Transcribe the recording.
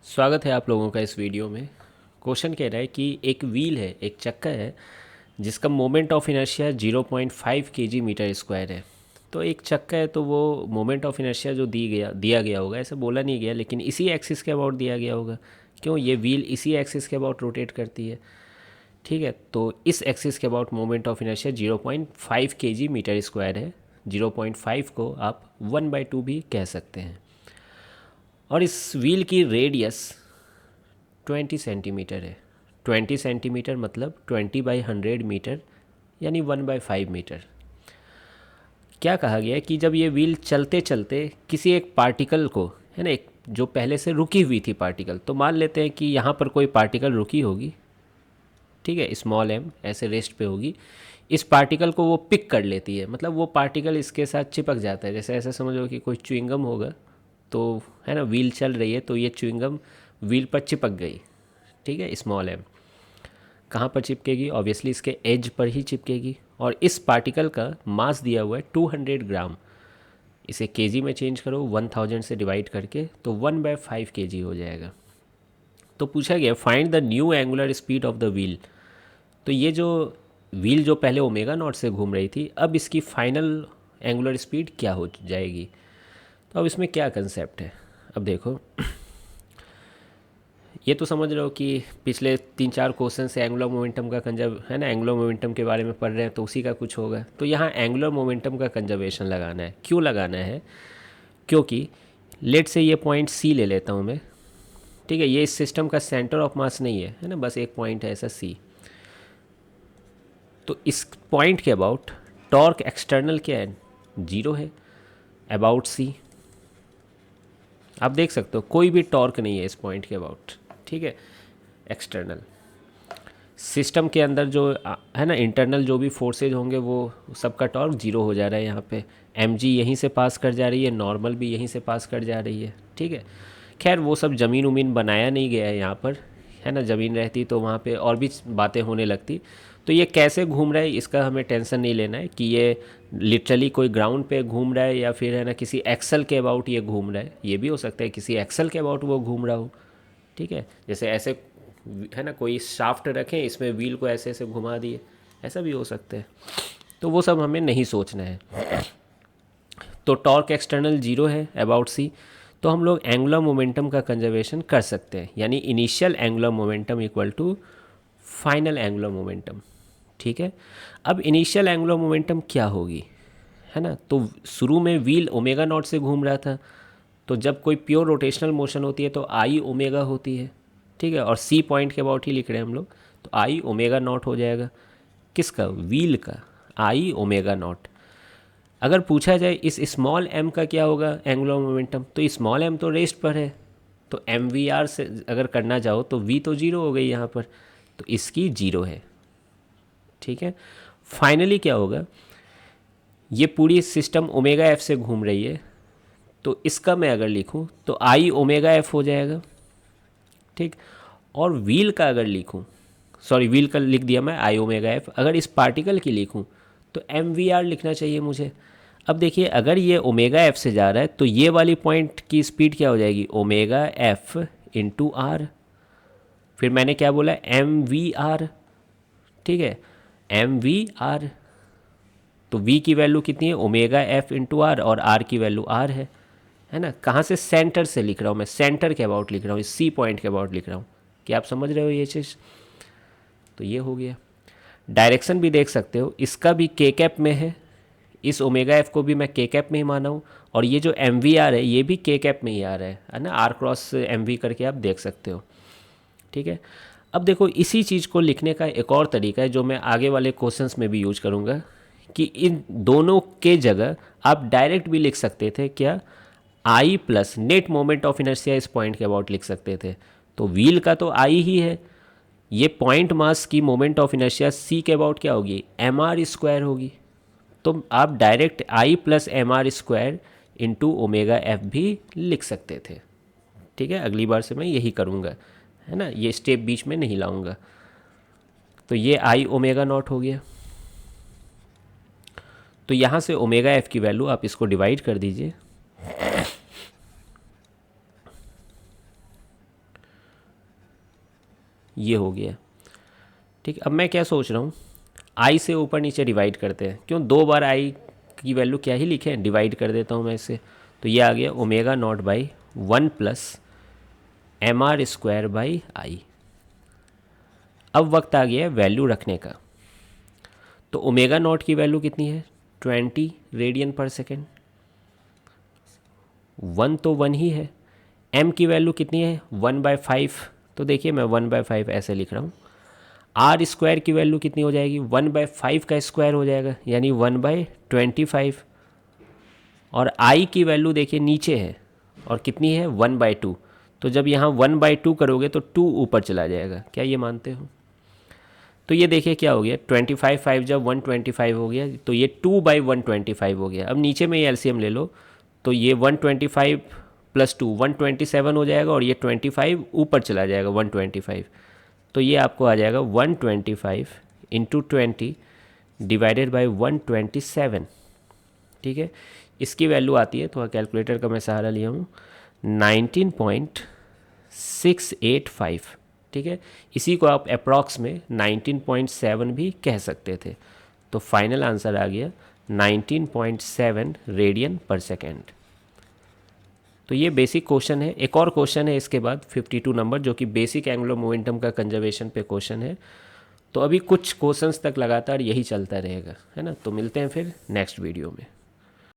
स्वागत है आप लोगों का इस वीडियो में। क्वेश्चन कह रहा है कि एक व्हील है, एक चक्का है जिसका moment of inertia 0.5 kg metre square है। तो एक चक्का है तो वो मोमेंट ऑफ इनर्शिया जो दिया गया होगा, ऐसे बोला नहीं गया लेकिन इसी एक्सिस के अबाउट दिया गया होगा। क्यों? ये व्हील इसी एक्सिस के अबाउट रोटेट करती है। ठीक है, तो इस एक्सिस के about moment of inertia 0.5 kg metre square है। 0.5 को आप 1/2 भी कह सकते हैं। और इस व्हील की रेडियस 20 सेंटीमीटर है। 20 सेंटीमीटर मतलब 20/100 मीटर, यानी 1/5 मीटर। क्या कहा गया है कि जब ये व्हील चलते चलते किसी एक पार्टिकल को, है ना, एक जो पहले से रुकी हुई थी पार्टिकल, तो मान लेते हैं कि यहाँ पर कोई पार्टिकल रुकी होगी। ठीक है, स्मॉल एम ऐसे रेस्ट पे होगी। इस पार्टिकल को वो पिक कर लेती है, मतलब वो पार्टिकल इसके साथ चिपक जाता है। जैसे ऐसा समझो कि कोई च्युइंगम होगा, तो है ना, व्हील चल रही है तो ये च्युइंगम व्हील पर चिपक गई। ठीक है, स्मॉल एम कहाँ पर चिपकेगी? ऑब्वियसली इसके एज पर ही चिपकेगी। और इस पार्टिकल का मास दिया हुआ है 200 ग्राम। इसे केजी में चेंज करो 1000 से डिवाइड करके, तो 1/5 केजी हो जाएगा। तो पूछा गया find the new angular speed of the wheel. तो ये जो व्हील जो पहले ओमेगा नॉट से घूम रही थी, अब इसकी फाइनल एंगुलर स्पीड क्या हो जाएगी। तो अब इसमें क्या कंसेप्ट है, अब देखो। ये तो समझ रहे हो कि पिछले 3-4 क्वेश्चन से एंगुलर मोमेंटम का कंजर्व, है ना, एंगुलर मोमेंटम के बारे में पढ़ रहे हैं तो उसी का कुछ होगा। तो यहाँ एंगुलर मोमेंटम का कंजर्वेशन लगाना है। क्यों लगाना है? क्योंकि लेट से ये पॉइंट सी ले लेता हूँ मैं। ठीक है, ये इस सिस्टम का सेंटर ऑफ मास नहीं है ना, बस एक पॉइंट है ऐसा सी। तो इस पॉइंट के अबाउट टॉर्क एक्सटर्नल क्या है? 0 है अबाउट सी। आप देख सकते हो कोई भी टॉर्क नहीं है इस पॉइंट के अबाउट। ठीक है, एक्सटर्नल सिस्टम के अंदर जो है ना, इंटरनल जो भी फोर्सेज होंगे वो सबका टॉर्क 0 हो जा रहा है। यहाँ पे एम जी यहीं से पास कर जा रही है, नॉर्मल भी यहीं से पास कर जा रही है। ठीक है, खैर वो सब ज़मीन उमीन बनाया नहीं गया है यहाँ पर, है ना। ज़मीन रहती तो वहाँ पे और भी बातें होने लगती। तो ये कैसे घूम रहा है इसका हमें टेंशन नहीं लेना है कि ये लिटरली कोई ग्राउंड पे घूम रहा है या फिर है ना किसी एक्सल के अबाउट ये घूम रहा है। ये भी हो सकता है किसी एक्सल के अबाउट वो घूम रहा हो। ठीक है, जैसे ऐसे, है ना, कोई शाफ्ट रखें इसमें व्हील को ऐसे ऐसे घुमा दिए, ऐसा भी हो सकता है। तो वो सब हमें नहीं सोचना है। तो टॉर्क एक्सटर्नल 0 है अबाउट सी। तो हम लोग एंगुलर मोमेंटम का कंजर्वेशन कर सकते हैं, यानी initial angular momentum equal to final angular momentum. ठीक है, अब इनिशियल एंगुलर मोमेंटम क्या होगी, है ना। तो शुरू में व्हील ओमेगा नॉट से घूम रहा था, तो जब कोई प्योर रोटेशनल मोशन होती है तो आई ओमेगा होती है। ठीक है, और सी पॉइंट के अबाउट ही लिख रहे हैं हम लोग, तो आई ओमेगा नॉट हो जाएगा। किसका? व्हील का। आई ओमेगा नॉट। अगर पूछा जाए इस स्मॉल एम का क्या होगा एंगुलर मोमेंटम, तो स्मॉल एम तो रेस्ट पर है, तो एम वी आर से अगर करना चाहो तो वी तो 0 हो गई यहाँ पर, तो इसकी 0 है। ठीक है, फाइनली क्या होगा, ये पूरी सिस्टम ओमेगा एफ से घूम रही है, तो इसका मैं अगर लिखूं तो आई ओमेगा एफ हो जाएगा। ठीक, और व्हील का अगर लिखूं, सॉरी व्हील का लिख दिया मैं आई ओमेगा एफ, अगर इस पार्टिकल की लिखूं तो एम वी आर लिखना चाहिए मुझे। अब देखिए, अगर ये ओमेगा एफ से जा रहा है तो ये वाली पॉइंट की स्पीड क्या हो जाएगी? Omega f into r. फिर मैंने क्या बोला? M v r. ठीक है, एम वी आर। तो वी की वैल्यू कितनी है? ओमेगा एफ इंटू आर, और आर की वैल्यू आर है ना। कहाँ से? सेंटर से लिख रहा हूँ मैं, सेंटर के अबाउट लिख रहा हूँ, इस सी पॉइंट के अबाउट लिख रहा हूँ। क्या आप समझ रहे हो ये चीज़? तो ये हो गया। डायरेक्शन भी देख सकते हो, इसका भी के कैप में है, इस ओमेगा एफ को भी मैं के कैप में ही माना हूँ, और ये जो एम वी आर है ये भी के कैप में ही आ रहा है ना, आर क्रॉस एम वी करके आप देख सकते हो। ठीक है, अब देखो इसी चीज़ को लिखने का एक और तरीका है जो मैं आगे वाले क्वेश्चंस में भी यूज करूँगा, कि इन दोनों के जगह आप डायरेक्ट भी लिख सकते थे क्या? I plus net moment of inertia इस पॉइंट के अबाउट लिख सकते थे। तो व्हील का तो आई ही है, ये पॉइंट मास की मोमेंट ऑफ इनर्शिया सी के अबाउट क्या होगी? एम आर स्क्वायर होगी। तो आप direct I plus M R square into omega F भी लिख सकते थे। ठीक है, अगली बार से मैं यही करूँगा, है ना, ये स्टेप बीच में नहीं लाऊंगा। तो ये आई ओमेगा नॉट हो गया। तो यहाँ से ओमेगा एफ की वैल्यू आप इसको डिवाइड कर दीजिए, ये हो गया। ठीक, अब मैं क्या सोच रहा हूँ, आई से ऊपर नीचे डिवाइड करते हैं, क्यों 2 बार आई की वैल्यू क्या ही लिखे हैं, डिवाइड कर देता हूँ मैं इसे। तो ये आ गया omega nought by 1 plus M R square by I. अब वक्त आ गया है वैल्यू रखने का। तो ओमेगा नॉट की वैल्यू कितनी है, 20 रेडियन पर सेकेंड, 1 तो 1 ही है। एम की वैल्यू कितनी है, 1/5, तो देखिए मैं 1/5 ऐसे लिख रहा हूँ। आर स्क्वायर की वैल्यू कितनी हो जाएगी, 1/5 का स्क्वायर हो जाएगा, यानी 1/25। और आई की वैल्यू देखिए नीचे है और कितनी है, 1/2। तो जब यहाँ 1/2 करोगे तो 2 ऊपर चला जाएगा, क्या ये मानते हो? तो ये देखिए क्या हो गया, 25 5 जब 125 हो गया, तो ये 2/125 हो गया। अब नीचे में ये एलसीएम ले लो, तो ये 125 प्लस 2 127 हो जाएगा, और ये 25 ऊपर चला जाएगा 125। तो ये आपको आ जाएगा 125 इंटू 20 डिवाइडेड बाई 127। ठीक है, इसकी वैल्यू आती है, थोड़ा कैलकुलेटर का मैं सहारा लिया हूँ, 19.685। ठीक है, इसी को आप अप्रॉक्स में 19.7 भी कह सकते थे। तो फाइनल आंसर आ गया 19.7 रेडियन पर सेकेंड। तो ये बेसिक क्वेश्चन है। एक और क्वेश्चन है इसके बाद 52 नंबर, जो कि बेसिक एंगुलर मोमेंटम का कंजर्वेशन पे क्वेश्चन है। तो अभी कुछ क्वेश्चंस तक लगातार यही चलता रहेगा, है ना। तो मिलते हैं फिर नेक्स्ट वीडियो में।